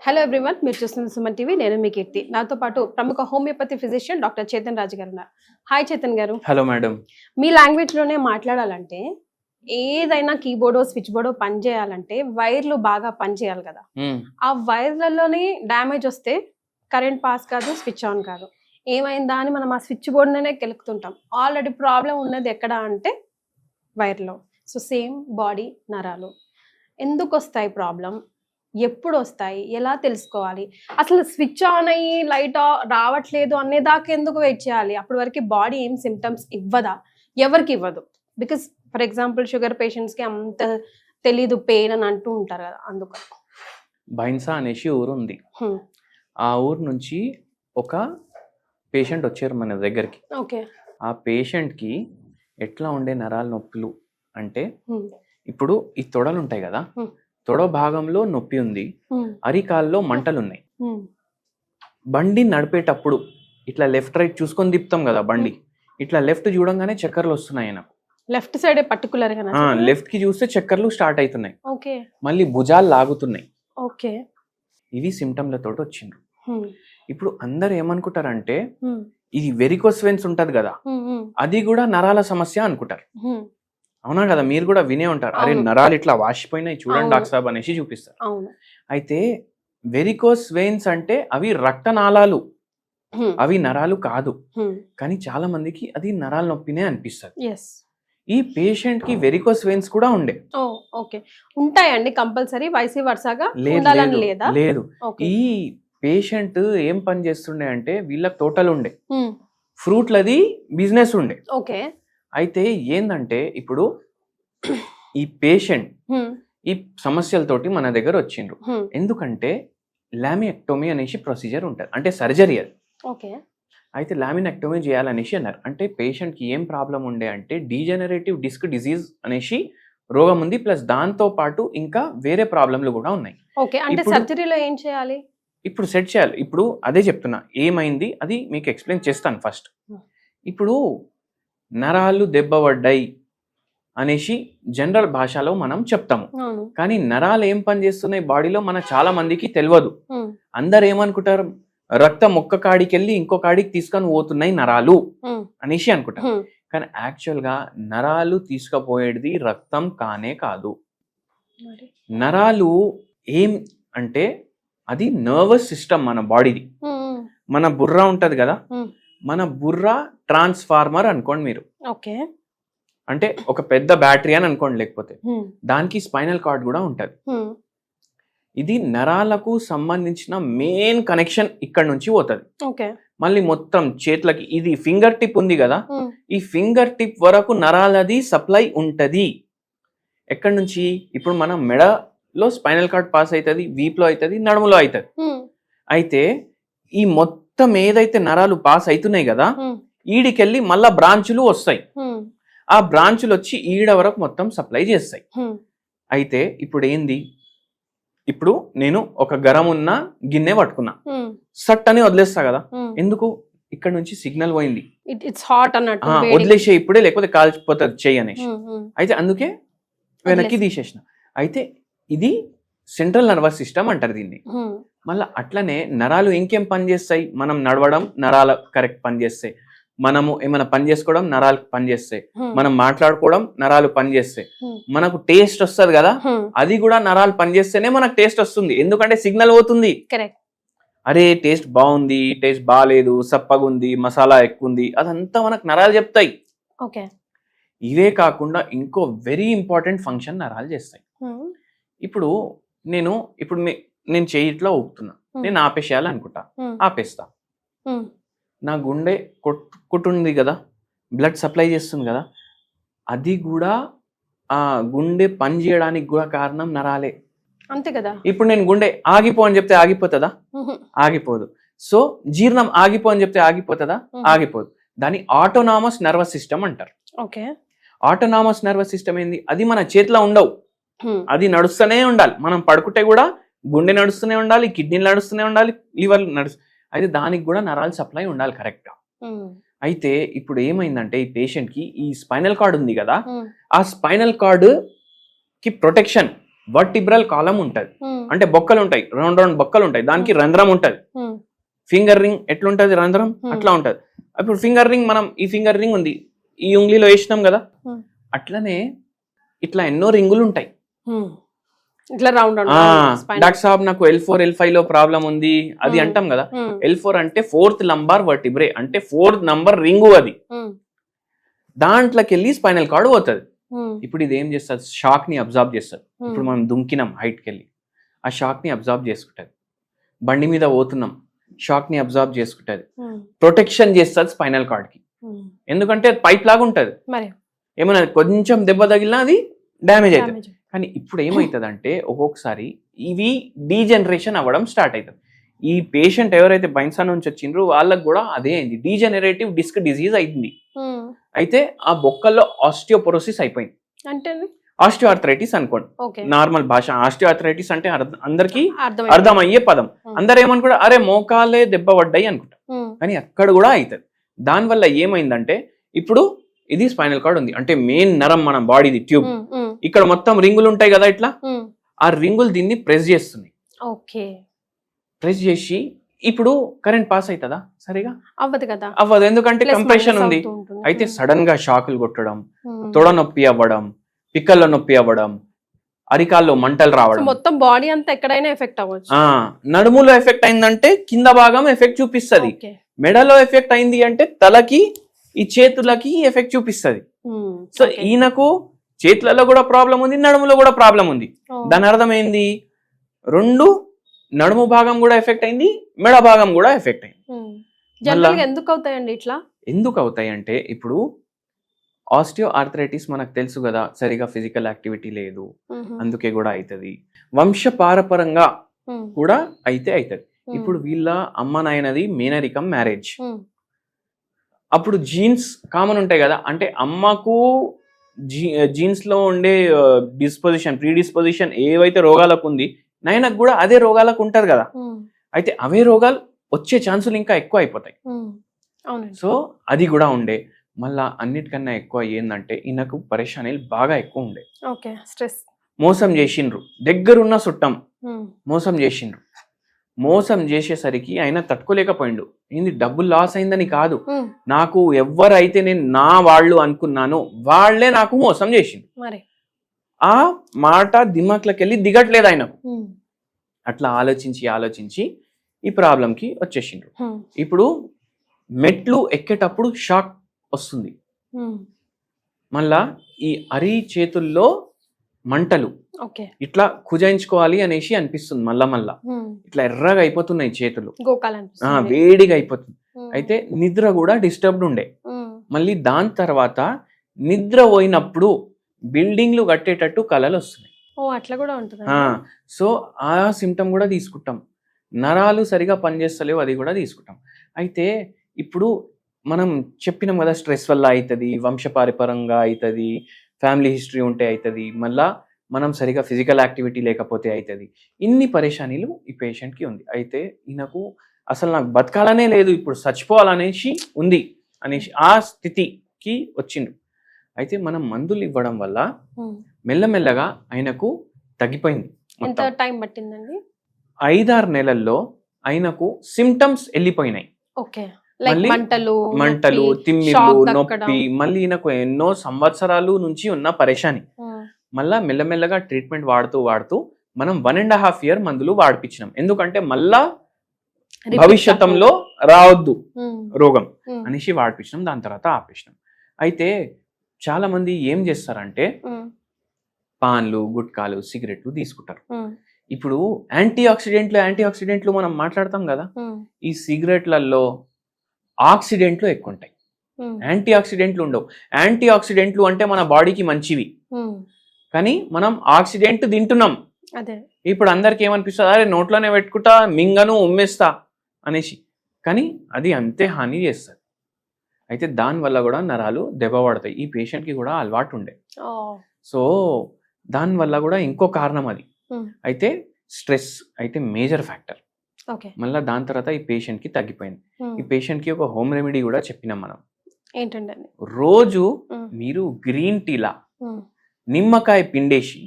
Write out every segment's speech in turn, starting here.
Hello everyone, మీరు చూస్తున్న Suman TV. నేను మీ కీర్తి. నాతో పాటు ప్రముఖ హోమియోపతి ఫిజిషియన్ డాక్టర్ చేతన్ రాజు గారు ఉన్నారు. హాయ్ చేతన్ గారు. Hello madam. మీ లాంగ్వేజ్ లోనే మాట్లాడాలంటే ఏదైనా కీబోర్డ్ స్విచ్ బోర్డ్ పని చేయాలంటే వైర్లు బాగా పని చేయాలి కదా. ఆ వైర్లలోనే డ్యామేజ్ వస్తే కరెంట్ పాస్ కాదు, స్విచ్ ఆన్ కాదు. ఏమైందా అని మనం ఆ స్విచ్ బోర్డ్నే కెలుకుతుంటాం. ఆల్రెడీ ప్రాబ్లం ఉన్నది ఎక్కడ అంటే వైర్లో. సో సేమ్ బాడీ నరాలు ఎందుకు వస్తాయి ప్రాబ్లం, ఎప్పుడు వస్తాయి, ఎలా తెలుసుకోవాలి, అసలు స్విచ్ ఆన్ అయ్యి లైట్ రావట్లేదు అనేదాకా ఎందుకు వెయిట్ చేయాలి? అప్పటి వరకు బాడీ ఏం సిమ్టమ్స్ ఇవ్వదా? ఎవరికి ఇవ్వదు. బికాస్ ఫర్ ఎగ్జాంపుల్ షుగర్ పేషెంట్స్కి అంత తెలీదు పెయిన్ అని అంటూ ఉంటారు కదా. అందుకు బైన్సా అనేసి ఊరు ఉంది. ఆ ఊరు నుంచి ఒక పేషెంట్ వచ్చారు మన దగ్గరికి. ఓకే. ఆ పేషెంట్కి ఎట్లా ఉండే నరాల నొప్పులు అంటే, ఇప్పుడు ఈ తొడలు ఉంటాయి కదా, తొడ భాగంలో నొప్పి ఉంది, అరికాల్లో మంటలు ఉన్నాయి. బండి నడిపేటప్పుడు ఇట్లా లెఫ్ట్ రైట్ చూసుకొని తిప్పుతాం కదా బండి, ఇట్లా లెఫ్ట్ చూడంగానే చక్కర్లు వస్తున్నాయి. నాకు లెఫ్ట్ సైడ్ పర్టికులర్ గా లెఫ్ట్ కి చూస్తే చక్కర్లు స్టార్ట్ అవుతున్నాయి. ఓకే. మళ్ళీ భుజాలు లాగుతున్నాయి. ఓకే. ఇవి సిమ్టమ్లతో వచ్చిండ్రు. ఇప్పుడు అందరు ఏమనుకుంటారంటే ఇది వెరికోస్ వెయిన్స్ ఉంటది కదా, అది కూడా నరాల సమస్య అనుకుంటారు. అవునా కదా, మీరు కూడా వినే ఉంటారు, అరే నరాలు ఇట్లా వాసిపోయినాయి చూడండి డాక్టర్ సాబ్ అనేసి చూపిస్తారు. అయితే వెరికోస్ వెయిన్స్ అంటే అవి రక్తనాళాలు, అవి నరాలు కాదు. కానీ చాలా మందికి అది నరాల నొప్పినే అనిపిస్తుంది. ఈ పేషెంట్ కి వెరికోస్ వెయిన్స్ కూడా ఉండే. ఉంటాయండి కంపల్సరీ, వైసీ వర్సగా లేదు. ఈ పేషెంట్ ఏం పని చేస్తుండే అంటే వీళ్ళకి తోటలు ఉండే, ఫ్రూట్లది బిజినెస్ ఉండే. ఓకే. అయితే ఏందంటే ఇప్పుడు ఈ పేషెంట్ ఈ సమస్యలతోటి మన దగ్గర వచ్చిండ్రు. ఎందుకంటే లామినెక్టోమీ అనేసి ప్రొసీజర్ ఉంటుంది, అంటే సర్జరీ అది. ఓకే. అయితే లామినెక్టోమీ చేయాలనేసి అన్నారు. అంటే పేషెంట్ కి ఏం ప్రాబ్లం ఉండే అంటే డీజనరేటివ్ డిస్క్ డిజీజ్ అనేసి రోగం ఉంది, ప్లస్ దాంతో పాటు ఇంకా వేరే ప్రాబ్లంలు కూడా ఉన్నాయి. ఓకే. అంటే సర్జరీలో ఏం చేయాలి? ఇప్పుడు సెట్ చేయాలి. ఇప్పుడు అదే చెప్తున్నా, ఏమైంది అది మీకు ఎక్స్ప్లెయిన్ చేస్తాను. ఫస్ట్ ఇప్పుడు నరాలు దెబ్బపడ్డాయి అనేసి జనరల్ భాషలో మనం చెప్తాము, కానీ నరాలు ఏం పని చేస్తున్నాయి బాడీలో మన చాలా మందికి తెలియదు. అందరు ఏమనుకుంటారు, రక్తం ఒక్క కాడికి వెళ్ళి ఇంకో కాడికి తీసుకొని పోతున్నాయి నరాలు అనేసి అనుకుంటారు. కానీ యాక్చువల్ గా నరాలు తీసుకుపోయేది రక్తం కానే కాదు. నరాలు ఏం అంటే అది నర్వస్ సిస్టమ్ మన బాడీది. మన బుర్ర ఉంటది కదా, మన బుర్ర ట్రాన్స్ఫార్మర్ అనుకోండి మీరు. ఓకే. అంటే ఒక పెద్ద బ్యాటరీ అని అనుకోండి, లేకపోతే దానికి స్పైనల్ కార్డ్ కూడా ఉంటది. ఇది నరాలకు సంబంధించిన మెయిన్ కనెక్షన్ ఇక్కడ నుంచి పోతుంది. మళ్ళీ మొత్తం చేతులకి, ఇది ఫింగర్ టిప్ ఉంది కదా, ఈ ఫింగర్ టిప్ వరకు నరాలది సప్లై ఉంటది. ఎక్కడి నుంచి? ఇప్పుడు మనం మెడలో స్పైనల్ కార్డ్ పాస్ అవుతుంది, వీపులో అవుతుంది, నడుములో అవుతుంది. అయితే ఈ మొత్తం ఏదైతే నరాలు పాస్ అవుతున్నాయి కదా, ఈడికెళ్ళి మళ్ళా బ్రాంచులు వస్తాయి. ఆ బ్రాంచులు వచ్చి ఈడ వరకు మొత్తం సప్లై చేస్తాయి. అయితే ఇప్పుడు ఏంది, ఇప్పుడు నేను ఒక గరం ఉన్న గిన్నె పట్టుకున్నా, సట్ అని వదిలేస్తా కదా. ఎందుకు? ఇక్కడ నుంచి సిగ్నల్ పోయింది, వదిలేసే ఇప్పుడే, లేకపోతే కాల్చిపోతుంది చెయ్యి అనేసి. అయితే అందుకే వెనక్కి తీసేసిన. అయితే ఇది సెంట్రల్ నర్వస్ సిస్టమ్ అంటారు దీన్ని. మళ్ళీ అట్లనే నరాలు ఇంకేం పని చేస్తాయి? మనం నడవడం నరాలు కరెక్ట్ పని చేస్తాయి, మనము ఏమైనా పని చేసుకోవడం నరాలు పని చేస్తాయి, మనం మాట్లాడుకోవడం నరాలు పని చేస్తాయి, మనకు టేస్ట్ వస్తుంది కదా, అది కూడా నరాలు పని చేస్తేనే మనకు టేస్ట్ వస్తుంది. ఎందుకంటే సిగ్నల్ పోతుంది, అరే టేస్ట్ బాగుంది, టేస్ట్ బాగాలేదు, సప్పగుంది, మసాలా ఎక్కువ ఉంది, అదంతా మనకు నరాలు చెప్తాయి. ఇవే కాకుండా ఇంకో వెరీ ఇంపార్టెంట్ ఫంక్షన్ నరాలు చేస్తాయి. ఇప్పుడు నేను చేయి ఇట్లా ఊపుతున్నా, నేను ఆపేసేయాలనుకుంటా, ఆపేస్తా. నా గుండె కొట్టుంది కదా, బ్లడ్ సప్లై చేస్తుంది కదా, అది కూడా ఆ గుండె పని చేయడానికి కూడా కారణం నరాలే. అంతే కదా. ఇప్పుడు నేను గుండె ఆగిపో అని చెప్తే ఆగిపోతుందా? ఆగిపోదు. సో జీర్ణం ఆగిపో అని చెప్తే ఆగిపోతుందా? ఆగిపోదు. దాన్ని ఆటోనామస్ నర్వస్ సిస్టమ్ అంటారు. ఓకే. ఆటోనామస్ నర్వస్ సిస్టమ్ ఏంది? అది మన చేతిలో ఉండవు, అది నడుస్తూనే ఉండాలి. మనం పడుకుంటే కూడా గుండె నడుస్తూనే ఉండాలి, కిడ్నీలు నడుస్తూనే ఉండాలి, లివర్ అయితే దానికి కూడా నరాలు సప్లై ఉండాలి కరెక్ట్ గా. అయితే ఇప్పుడు ఏమైందంటే ఈ పేషెంట్ కి ఈ స్పైనల్ కార్డ్ ఉంది కదా, ఆ స్పైనల్ కార్డ్ కి ప్రొటెక్షన్ వర్టిబ్రల్ కాలం ఉంటది, అంటే బొక్కలు ఉంటాయి, రౌండ్ బొక్కలు ఉంటాయి, దానికి రంధ్రం ఉంటది. ఫింగర్ రింగ్ ఎట్లుంటది రంధ్రం అట్లా ఉంటది. ఇప్పుడు ఫింగర్ రింగ్ మనం ఈ ఫింగర్ రింగ్ ఉంది, ఈ ఉంగ్లీలో వేసినాం కదా, అట్లనే ఇట్లా ఎన్నో రింగులు ఉంటాయి. డాక్టర్ సాబ్ నాకు L4 L5 లో ప్రాబ్లం ఉంది అది అంటాం కదా. L4 అంటే 4th లంబార్ వర్టిబ్రే, అంటే 4th నంబర్ రింగు, అది దాంట్లోకి వెళ్ళి స్పైనల్ కార్డ్ పోతుంది. ఇప్పుడు ఇది ఏం చేస్తుంది, షాక్ ని అబ్జార్బ్ చేస్తుంది. ఇప్పుడు మనం దుంకినాం హైట్కి వెళ్ళి, ఆ షాక్ ని అబ్జార్బ్ చేసుకుంటది. బండి మీద పోతున్నాం, షాక్ ని అబ్జార్బ్ చేసుకుంటది, ప్రొటెక్షన్ చేస్తుంది స్పైనల్ కార్డ్ కి. ఎందుకంటే పైప్ లాగా ఉంటది, ఏమన్నా కొంచెం దెబ్బ తగిలినా అది డ్యామేజ్ అవుతుంది. కానీ ఇప్పుడు ఏమవుతుంది అంటే ఒక్కొక్కసారి ఇవి డీజనరేషన్ అవ్వడం స్టార్ట్ అవుతుంది. ఈ పేషెంట్ ఎవరైతే బైన్సా నుంచి వచ్చిండ్రో వాళ్ళకి కూడా అదే అయింది, డీజనరేటివ్ డిస్క్ డిజీజ్ అయింది. అయితే ఆ బొక్కల్లో ఆస్టియోపోరోసిస్ అయిపోయింది, అంటే ఆస్టియోఆర్థరైటిస్ అనుకోండి నార్మల్ భాష. ఆస్టియోఆర్థరైటిస్ అంటే అందరికి అర్థమయ్యే పదం. అందరు ఏమనుకుంటా, అరే మోకాలే దెబ్బ పడ్డాయి అనుకుంటా, కానీ అక్కడ కూడా అవుతుంది. దానివల్ల ఏమైందంటే ఇప్పుడు ఇది స్పైనల్ కార్డ్ ఉంది, అంటే మెయిన్ నరం మన బాడీది ట్యూబ్, ఇక్కడ మొత్తం రింగులు ఉంటాయి కదా ఇట్లా, ఆ రింగులు దీన్ని ప్రెస్ చేస్తున్నాయి. ప్రెస్ చేసి ఇప్పుడు కరెంట్ పాస్ అవుతుందా, సరిగా అవ్వదు కదా, అవ్వదు, ఎందుకంటే కంప్రెషన్ ఉంది. అయితే సడన్ గా షాకులు కొట్టడం, తొడ నొప్పి అవ్వడం, పిక్కల్లో నొప్పి అవ్వడం, అరికాల్లో మంటలు రావడం, మొత్తం బాడీ అంతా ఎక్కడైనా ఎఫెక్ట్ అవ్వచ్చు. నడుములో ఎఫెక్ట్ అయిందంటే కింద భాగం ఎఫెక్ట్ చూపిస్తుంది, మెడలో ఎఫెక్ట్ అయింది అంటే తలకి ఈ చేతులకి ఎఫెక్ట్ చూపిస్తుంది. సో ఈయనకు చేతులలో కూడా ప్రాబ్లం ఉంది, నడుములో కూడా ప్రాబ్లం ఉంది. దాని అర్థం ఏంది, రెండు నడుము భాగం కూడా ఎఫెక్ట్ అయింది, మెడ భాగం కూడా ఎఫెక్ట్ అయింది. ఎందుకు అవుతాయండి ఇట్లా? ఎందుకు అవుతాయి అంటే ఇప్పుడు ఆస్టియో ఆర్థరైటిస్ మనకు తెలుసు కదా, సరిగా ఫిజికల్ యాక్టివిటీ లేదు, అందుకే కూడా అవుతుంది. వంశపారపరంగా కూడా అయితే అవుతుంది. ఇప్పుడు వీళ్ళ అమ్మ నాయనది మేనరికం మ్యారేజ్, అప్పుడు జీన్స్ కామన్ ఉంటాయి కదా, అంటే అమ్మకు జీన్స్ లో ఉండే ప్రీడిస్పోజిషన్ ఏవైతే రోగాలకు ఉంది, నాయనకు కూడా అదే రోగాలకు ఉంటది కదా. అయితే అవే రోగాలు వచ్చే ఛాన్సులు ఇంకా ఎక్కువ అయిపోతాయి. సో అది కూడా ఉండే. మళ్ళా అన్నిటికన్నా ఎక్కువ ఏంటంటే ఈయనకు పరేషానీలు బాగా ఎక్కువ ఉండే. మోసం చేసిండ్రు, దగ్గరున్న చుట్టం మోసం చేసిండ్రు. మోసం చేసేసరికి ఆయన తట్టుకోలేకపోయిండు. ఏంది డబ్బులు లాస్ అయిందని కాదు, నాకు ఎవరైతే నేను నా వాళ్ళు అనుకున్నానో వాళ్ళే నాకు మోసం చేసిండు. ఆ మాట దిమాక్లోకి వెళ్ళి దిగట్లేదు ఆయనకు. అట్లా ఆలోచించి ఈ ప్రాబ్లంకి వచ్చేసిండ్రు. ఇప్పుడు మెట్లు ఎక్కేటప్పుడు షాక్ వస్తుంది, మళ్ళా ఈ అరి చేతుల్లో మంటలు, ఇట్లా కుజాయించుకోవాలి అనేసి అనిపిస్తుంది. మళ్ళా ఇట్లా ఎర్రగా అయిపోతున్నాయి చేతులు, వేడిగా అయిపోతుంది. అయితే నిద్ర కూడా డిస్టర్బ్డ్ ఉండే. మళ్ళీ దాని తర్వాత నిద్ర పోయినప్పుడు బిల్డింగ్లు కట్టేటట్టు కలలు వస్తున్నాయి. సో ఆ సిమ్టమ్ కూడా తీసుకుంటాం. నరాలు సరిగా పనిచేస్తలేవు, అది కూడా తీసుకుంటాం. అయితే ఇప్పుడు మనం చెప్పినాం కదా, స్ట్రెస్ వల్ల అవుతుంది, వంశపారపరంగా అవుతుంది, ఫ్యామిలీ హిస్టరీ ఉంటే అవుతుంది, మళ్ళా మనం సరిగా ఫిజికల్ యాక్టివిటీ లేకపోతే అవుతుంది. ఇన్ని పరేషానీలు ఈ పేషెంట్కి ఉంది. అయితే ఈయనకు అసలు నాకు బతకాలనే లేదు, ఇప్పుడు చచ్చిపోవాలనేసి ఉంది అనేసి ఆ స్థితికి వచ్చిండు. అయితే మనం మందులు ఇవ్వడం వల్ల మెల్లమెల్లగా ఆయనకు తగ్గిపోయింది. ఎంత టైం పట్టిందండి? 5-6 నెలల్లో ఆయనకు సిమ్టమ్స్ వెళ్ళిపోయినాయి. మంటలు, తిమ్మిర్లు, నొప్పి, మళ్ళీ ఈయనకు ఎన్నో సంవత్సరాలు నుంచి ఉన్న పరేషాని. మళ్ళా మెల్లమెల్లగా ట్రీట్మెంట్ వాడుతూ మనం 1.5 year మందులు వాడిపించినాం. ఎందుకంటే మళ్ళా భవిష్యత్తులో రావద్దు రోగం అనేసి వాడిపించినాం. దాని తర్వాత ఆపేసినాం. అయితే చాలా మంది ఏం చేస్తారంటే పాన్లు, గుట్కాలు, సిగరెట్లు తీసుకుంటారు. ఇప్పుడు యాంటీ ఆక్సిడెంట్లు మనం మాట్లాడతాం కదా, ఈ సిగరెట్లలో ఆక్సిడెంట్లు ఎక్కువ ఉంటాయి, యాంటీ ఆక్సిడెంట్లు ఉండవు. యాంటీ ఆక్సిడెంట్లు అంటే మన బాడీకి మంచివి, కానీ మనం ఆక్సిడెంట్ తింటున్నాం. ఇప్పుడు అందరికి ఏమనిపిస్తుంది, అరే నోట్లోనే పెట్టుకుంటా, మింగను, ఉమ్మేస్తా అనేసి, కానీ అది అంతే హాని చేస్తుంది. అయితే దానివల్ల కూడా నరాలు దెబ్బ పడతాయి. ఈ పేషెంట్కి కూడా అలవాటు ఉండే, సో దానివల్ల కూడా ఇంకో కారణం అది. అయితే స్ట్రెస్ అయితే మేజర్ ఫ్యాక్టర్. మళ్ళీ దాని తర్వాత ఈ పేషెంట్కి తగ్గిపోయింది. ఈ పేషెంట్కి ఒక హోమ్ రెమెడీ కూడా చెప్పినాం మనం. ఏంటంటే రోజు మీరు గ్రీన్ టీలా నిమ్మకాయ పిండేసి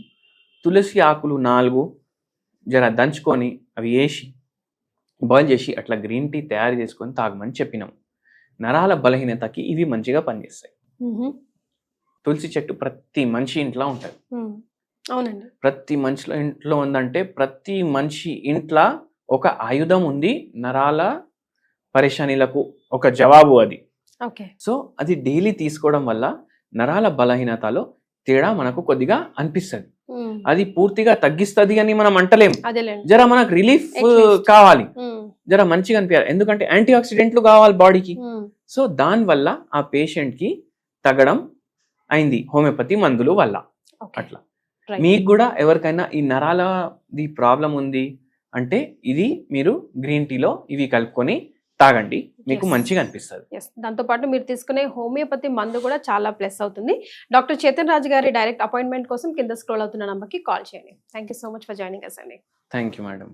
తులసి ఆకులు 4 జర దంచుకొని అవి వేసి బాయిల్ చేసి అట్లా గ్రీన్ టీ తయారు చేసుకొని తాగమని చెప్పినాం. నరాల బలహీనతకి ఇవి మంచిగా పనిచేస్తాయి. తులసి చెట్టు ప్రతి మనిషి ఇంట్లో ఉంటుంది. అవునండి. ప్రతి మనిషిలో ఇంట్లో ఉందంటే ప్రతి మనిషి ఇంట్లో ఒక ఆయుధం ఉంది. నరాల పరేషానీలకు ఒక జవాబు అది. ఓకే. సో అది డైలీ తీసుకోవడం వల్ల నరాల బలహీనతలో తేడా మనకు కొద్దిగా అనిపిస్తుంది. అది పూర్తిగా తగ్గిస్తుంది అని మనం అంటలేం. జర మనకు రిలీఫ్ కావాలి, జర మంచిగా అనిపించాలి. ఎందుకంటే యాంటీ ఆక్సిడెంట్లు కావాలి బాడీకి. సో దానివల్ల ఆ పేషెంట్ కి తగ్గడం అయింది హోమియోపతి మందుల వల్ల. అట్లా మీకు కూడా ఎవరికైనా ఈ నరాలది ప్రాబ్లం ఉంది అంటే ఇది మీరు గ్రీన్ టీలో ఇవి కలుపుకొని తాగండి, మీకు మంచిగా అనిపిస్తుంది. దాంతో పాటు మీరు తీసుకునే హోమియోపతి మందు కూడా చాలా ప్లస్ అవుతుంది. డాక్టర్ చేతన్ రాజు గారి డైరెక్ట్ అపాయింట్మెంట్ కోసం కింద స్క్రోల్ అవుతున్న నంబర్కి కాల్ చేయండి. Thank you so much for joining us అండి. Thank you madam.